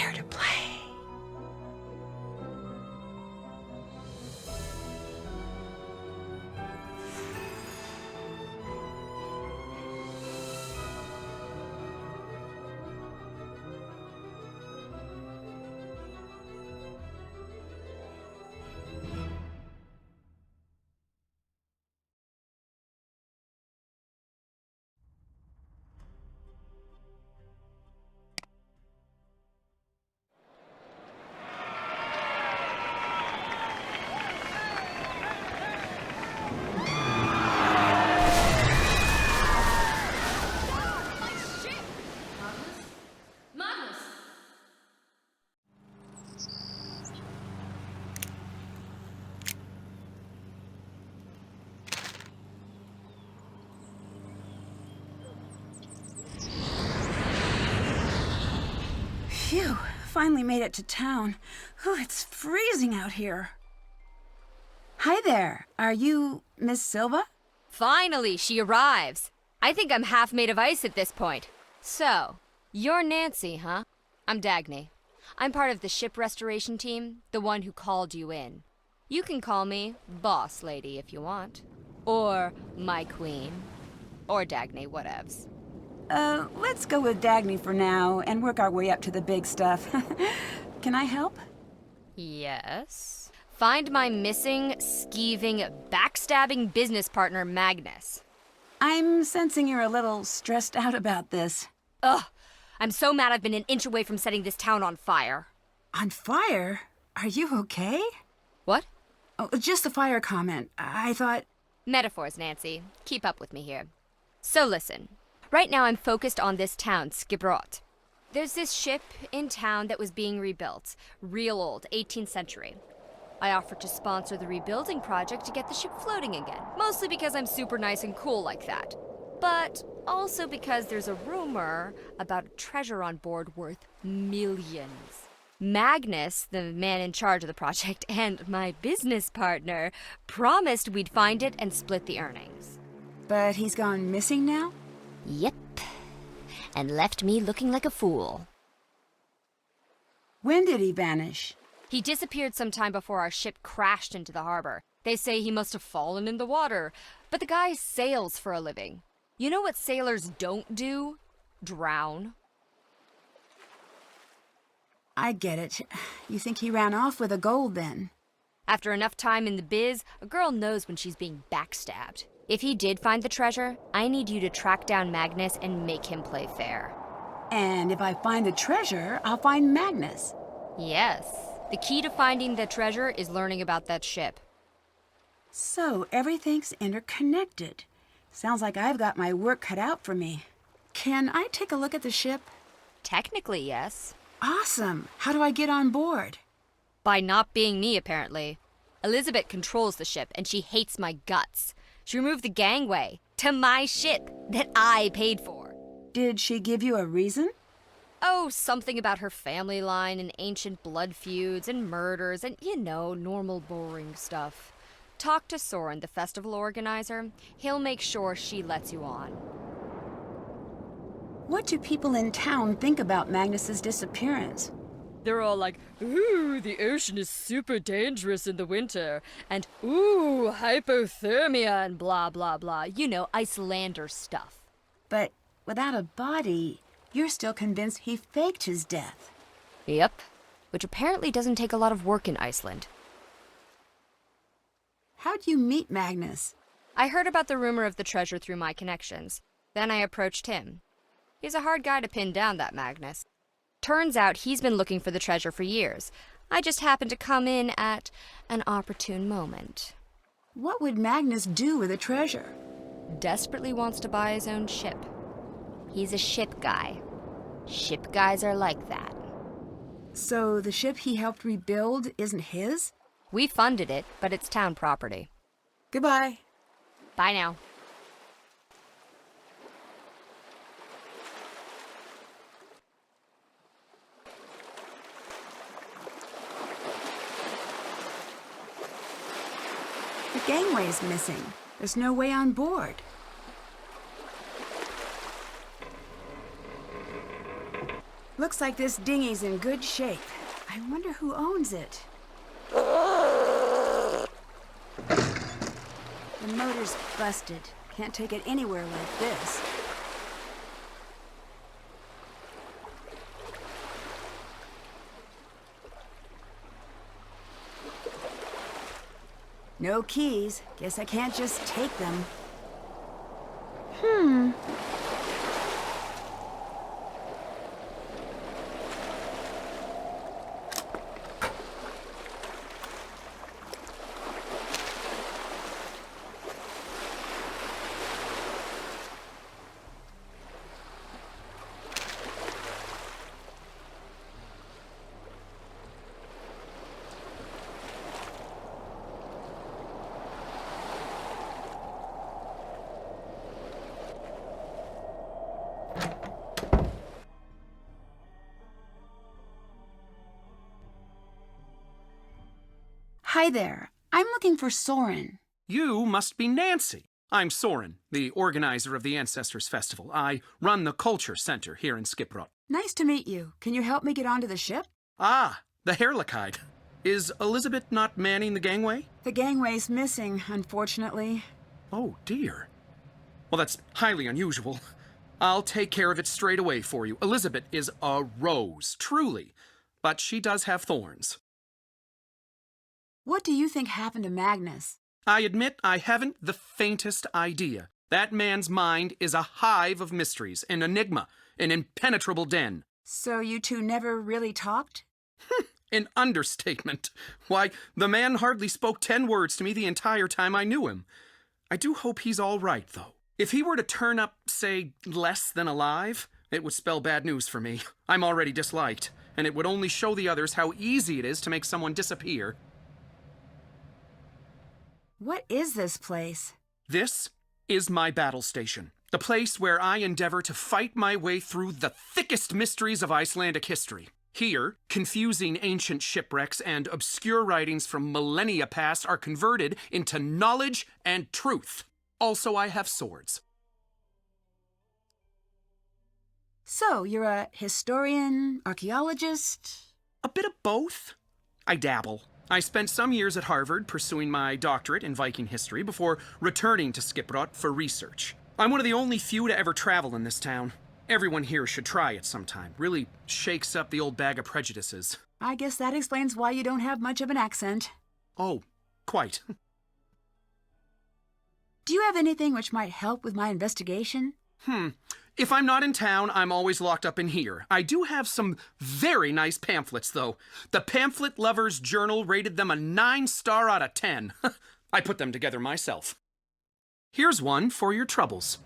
Prepare to play. Phew, finally made it to town. Ooh, it's freezing out here. Hi there, are you Miss Silva? Finally, she arrives. I think I'm half made of ice at this point. So, you're Nancy, huh? I'm Dagny. I'm part of the ship restoration team, the one who called you in. You can call me Boss Lady if you want. Or my queen. Or Dagny, whatevs. Let's go with Dagny for now and work our way up to the big stuff. Can I help? Yes. Find my missing, skeeving, backstabbing business partner, Magnus. I'm sensing you're a little stressed out about this. Ugh! I'm so mad I've been an inch away from setting this town on fire. On fire? Are you okay? What? Oh, just the fire comment. I thought... Metaphors, Nancy. Keep up with me here. So listen. Right now I'm focused on this town, Skibrot. There's this ship in town that was being rebuilt. Real old, 18th century. I offered to sponsor the rebuilding project to get the ship floating again. Mostly because I'm super nice and cool like that. But also because there's a rumor about a treasure on board worth millions. Magnus, the man in charge of the project, and my business partner promised we'd find it and split the earnings. But he's gone missing now? Yep. And left me looking like a fool. When did he vanish? He disappeared sometime before our ship crashed into the harbor. They say he must have fallen in the water, but the guy sails for a living. You know what sailors don't do? Drown. I get it. You think he ran off with the gold then? After enough time in the biz, a girl knows when she's being backstabbed. If he did find the treasure, I need you to track down Magnus and make him play fair. And if I find the treasure, I'll find Magnus. Yes. The key to finding the treasure is learning about that ship. So everything's interconnected. Sounds like I've got my work cut out for me. Can I take a look at the ship? Technically, yes. Awesome. How do I get on board? By not being me, apparently. Elizabeth controls the ship, and she hates my guts. She removed the gangway to my ship that I paid for. Did she give you a reason? Oh, something about her family line and ancient blood feuds and murders and, normal boring stuff. Talk to Soren, the festival organizer. He'll make sure she lets you on. What do people in town think about Magnus's disappearance? They're all like, ooh, the ocean is super dangerous in the winter, and ooh, hypothermia and blah, blah, blah. Icelander stuff. But without a body, you're still convinced he faked his death. Yep, which apparently doesn't take a lot of work in Iceland. How'd you meet Magnus? I heard about the rumor of the treasure through my connections. Then I approached him. He's a hard guy to pin down, that Magnus. Turns out he's been looking for the treasure for years. I just happened to come in at an opportune moment. What would Magnus do with the treasure? Desperately wants to buy his own ship. He's a ship guy. Ship guys are like that. So the ship he helped rebuild isn't his? We funded it, but it's town property. Goodbye. Bye now. The gangway's missing. There's no way on board. Looks like this dinghy's in good shape. I wonder who owns it. The motor's busted. Can't take it anywhere like this. No keys. Guess I can't just take them. Hi there. I'm looking for Soren. You must be Nancy. I'm Soren, the organizer of the Ancestors Festival. I run the Culture Center here in Skiprot. Nice to meet you. Can you help me get onto the ship? Ah, the Herlikide. Is Elizabeth not manning the gangway? The gangway's missing, unfortunately. Oh, dear. Well, that's highly unusual. I'll take care of it straight away for you. Elizabeth is a rose, truly. But she does have thorns. What do you think happened to Magnus? I admit I haven't the faintest idea. That man's mind is a hive of mysteries, an enigma, an impenetrable den. So you two never really talked? An understatement. Why, the man hardly spoke 10 words to me the entire time I knew him. I do hope he's all right, though. If he were to turn up, say, less than alive, it would spell bad news for me. I'm already disliked, and it would only show the others how easy it is to make someone disappear. What is this place? This is my battle station, the place where I endeavor to fight my way through the thickest mysteries of Icelandic history. Here, confusing ancient shipwrecks and obscure writings from millennia past are converted into knowledge and truth. Also, I have swords. So, you're a historian, archaeologist? A bit of both. I dabble. I spent some years at Harvard pursuing my doctorate in Viking history before returning to Skiprot for research. I'm one of the only few to ever travel in this town. Everyone here should try it sometime. Really shakes up the old bag of prejudices. I guess that explains why you don't have much of an accent. Oh, quite. Do you have anything which might help with my investigation? If I'm not in town, I'm always locked up in here. I do have some very nice pamphlets, though. The Pamphlet Lover's Journal rated them a 9-star out of 10. I put them together myself. Here's one for your troubles.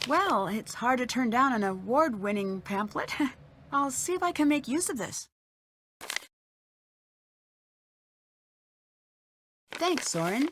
Well, it's hard to turn down an award-winning pamphlet. I'll see if I can make use of this. Thanks, Soren.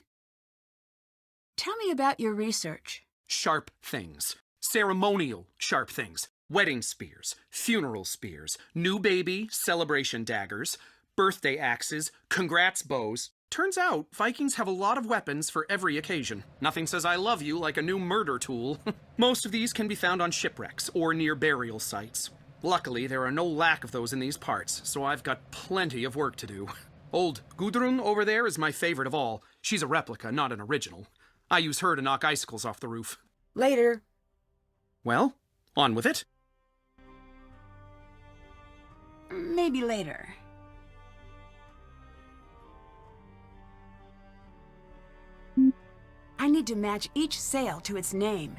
Tell me about your research. Sharp things. Ceremonial sharp things. Wedding spears, funeral spears, new baby celebration daggers, birthday axes, congrats bows. Turns out, Vikings have a lot of weapons for every occasion. Nothing says I love you like a new murder tool. Most of these can be found on shipwrecks or near burial sites. Luckily, there are no lack of those in these parts, so I've got plenty of work to do. Old Gudrun over there is my favorite of all. She's a replica, not an original. I use her to knock icicles off the roof. Later. Well, on with it. Maybe later. I need to match each sail to its name.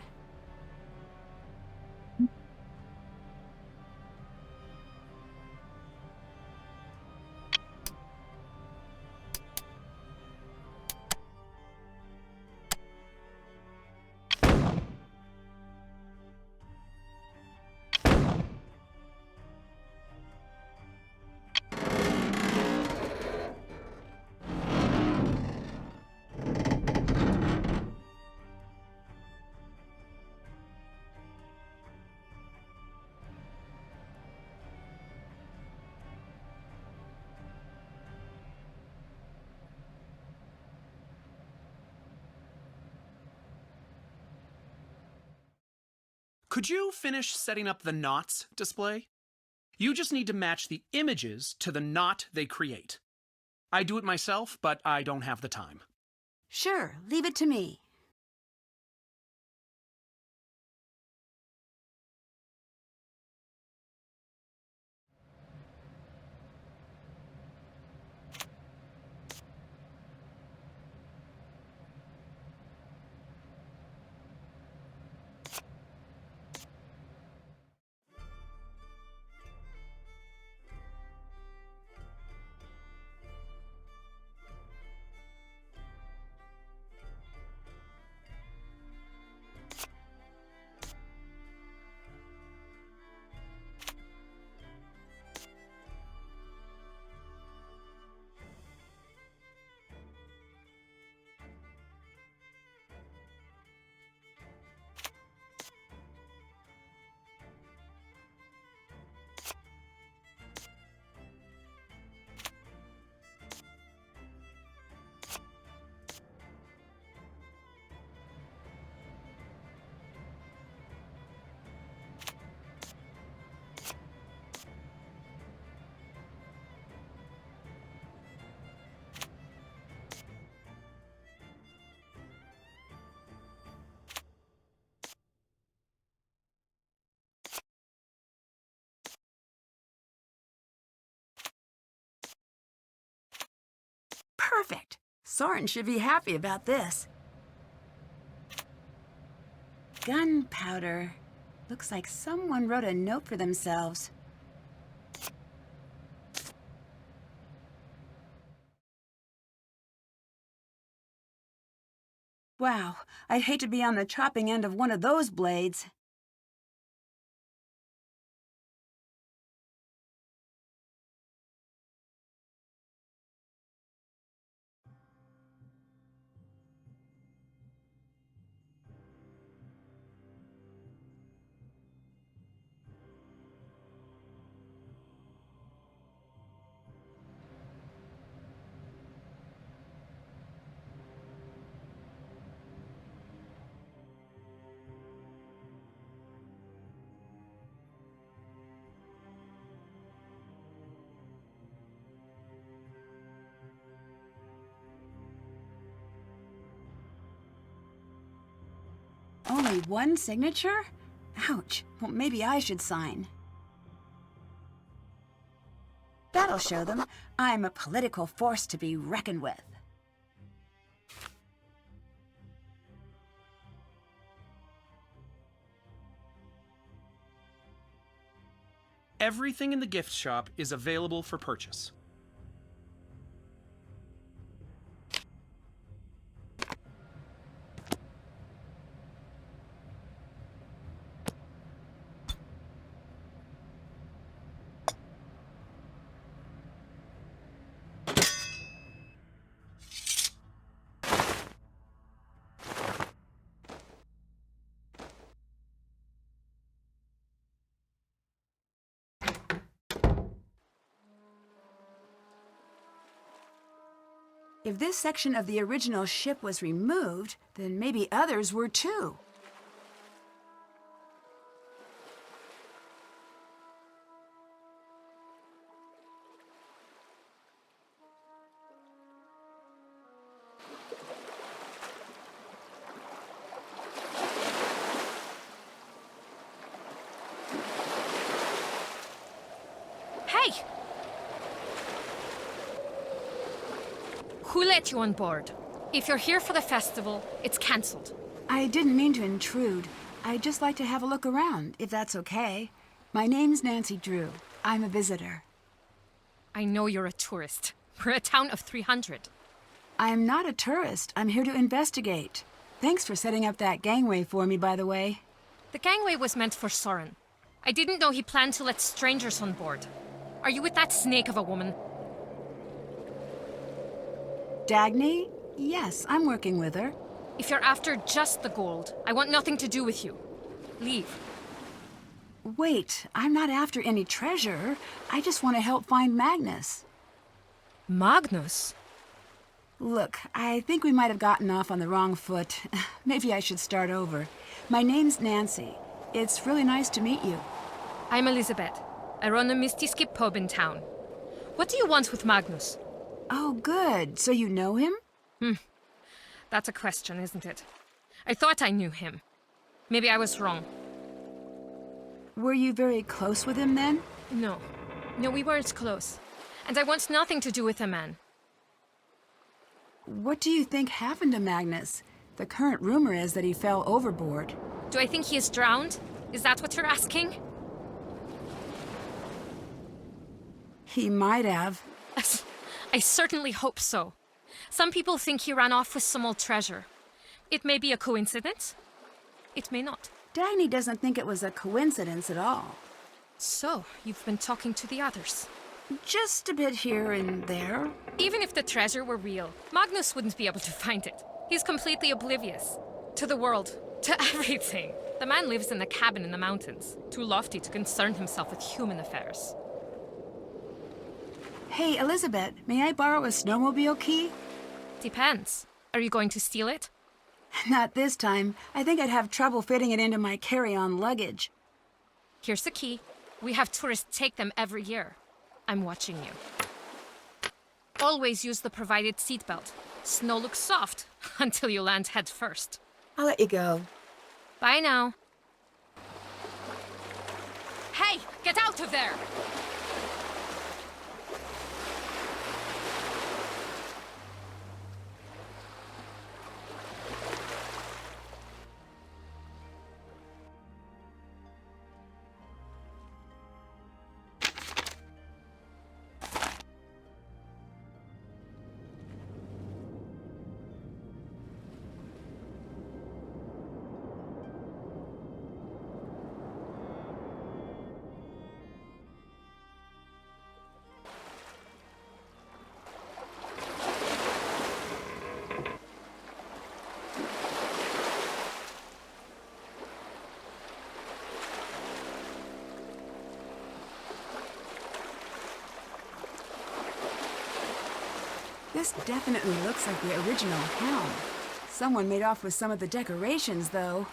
Could you finish setting up the knots display? You just need to match the images to the knot they create. I do it myself, but I don't have the time. Sure, leave it to me. Perfect. Soren should be happy about this. Gunpowder. Looks like someone wrote a note for themselves. Wow, I'd hate to be on the chopping end of one of those blades. Only one signature? Ouch. Well, maybe I should sign. That'll show them I'm a political force to be reckoned with. Everything in the gift shop is available for purchase. If this section of the original ship was removed, then maybe others were too. Hey! Who let you on board? If you're here for the festival, it's cancelled. I didn't mean to intrude. I'd just like to have a look around, if that's okay. My name's Nancy Drew. I'm a visitor. I know you're a tourist. We're a town of 300. I'm not a tourist. I'm here to investigate. Thanks for setting up that gangway for me, by the way. The gangway was meant for Soren. I didn't know he planned to let strangers on board. Are you with that snake of a woman? Dagny? Yes, I'm working with her. If you're after just the gold, I want nothing to do with you. Leave. Wait, I'm not after any treasure. I just want to help find Magnus. Magnus? Look, I think we might have gotten off on the wrong foot. Maybe I should start over. My name's Nancy. It's really nice to meet you. I'm Elizabeth. I run a Misty Skip pub in town. What do you want with Magnus? Oh, good. So you know him? That's a question, isn't it? I thought I knew him. Maybe I was wrong. Were you very close with him then? No. No, we weren't close. And I want nothing to do with the man. What do you think happened to Magnus? The current rumor is that he fell overboard. Do I think he is drowned? Is that what you're asking? He might have. I certainly hope so. Some people think he ran off with some old treasure. It may be a coincidence. It may not. Dagny doesn't think it was a coincidence at all. So, you've been talking to the others. Just a bit here and there. Even if the treasure were real, Magnus wouldn't be able to find it. He's completely oblivious. To the world. To everything. The man lives in a cabin in the mountains, too lofty to concern himself with human affairs. Hey, Elizabeth, may I borrow a snowmobile key? Depends. Are you going to steal it? Not this time. I think I'd have trouble fitting it into my carry-on luggage. Here's the key. We have tourists take them every year. I'm watching you. Always use the provided seatbelt. Snow looks soft until you land head first. I'll let you go. Bye now. Hey, get out of there! This definitely looks like the original helm. Someone made off with some of the decorations, though.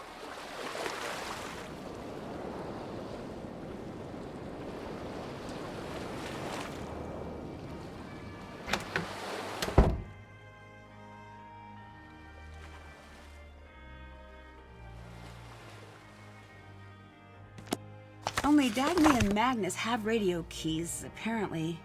Only Dagny and Magnus have radio keys, apparently.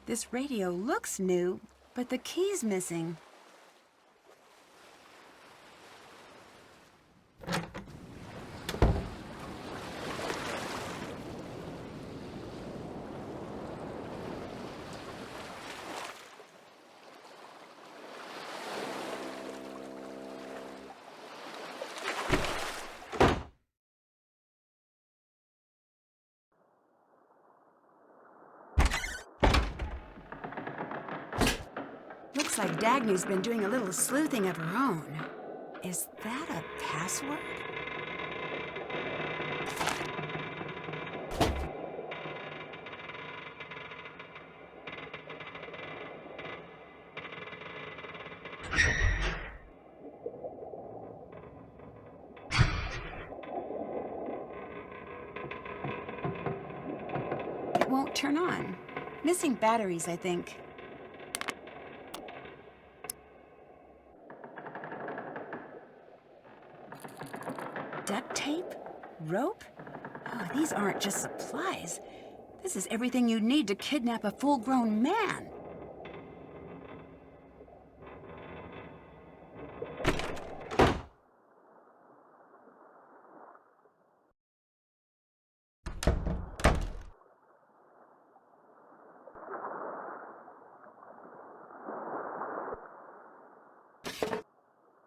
This radio looks new, but the key's missing. Looks like Dagny's been doing a little sleuthing of her own. Is that a password? It won't turn on. Missing batteries, I think. Duct tape? Rope? Oh, these aren't just supplies. This is everything you'd need to kidnap a full-grown man.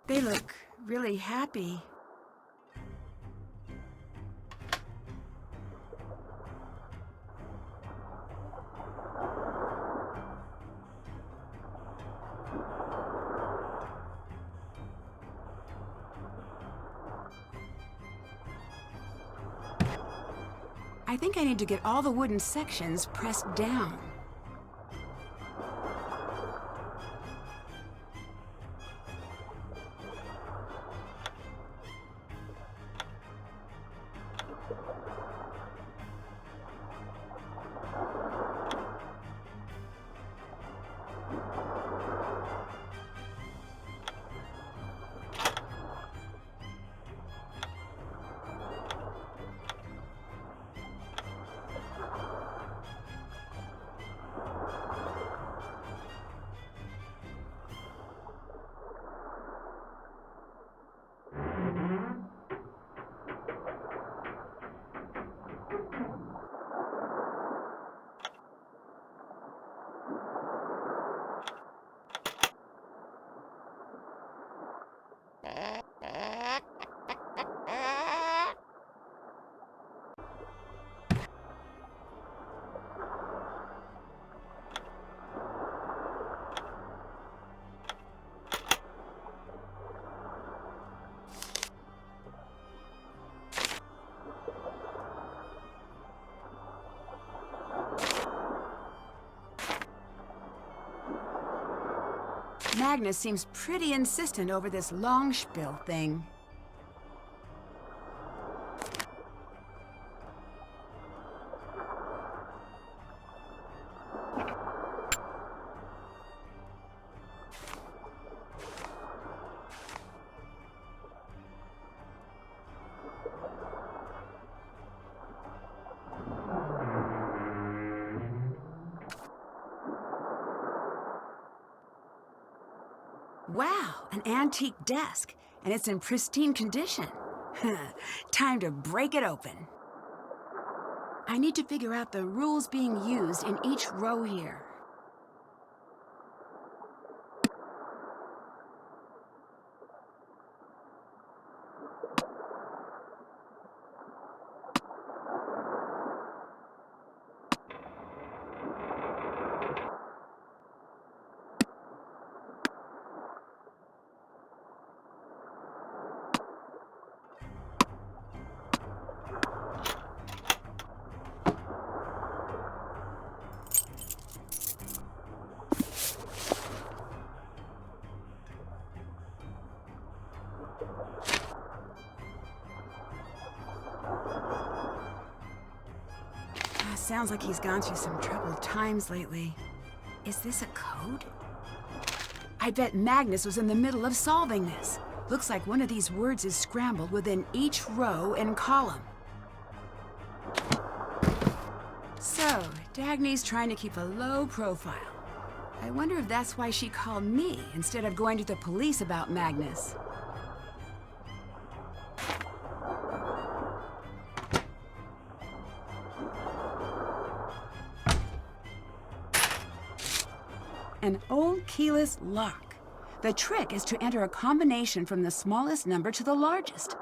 They look really happy. I think I need to get all the wooden sections pressed down. Magnus seems pretty insistent over this long spiel thing. Wow, an antique desk, and it's in pristine condition. Time to break it open. I need to figure out the rules being used in each row here. Sounds like he's gone through some troubled times lately. Is this a code? I bet Magnus was in the middle of solving this. Looks like one of these words is scrambled within each row and column. So, Dagny's trying to keep a low profile. I wonder if that's why she called me instead of going to the police about Magnus. An old keyless lock. The trick is to enter a combination from the smallest number to the largest.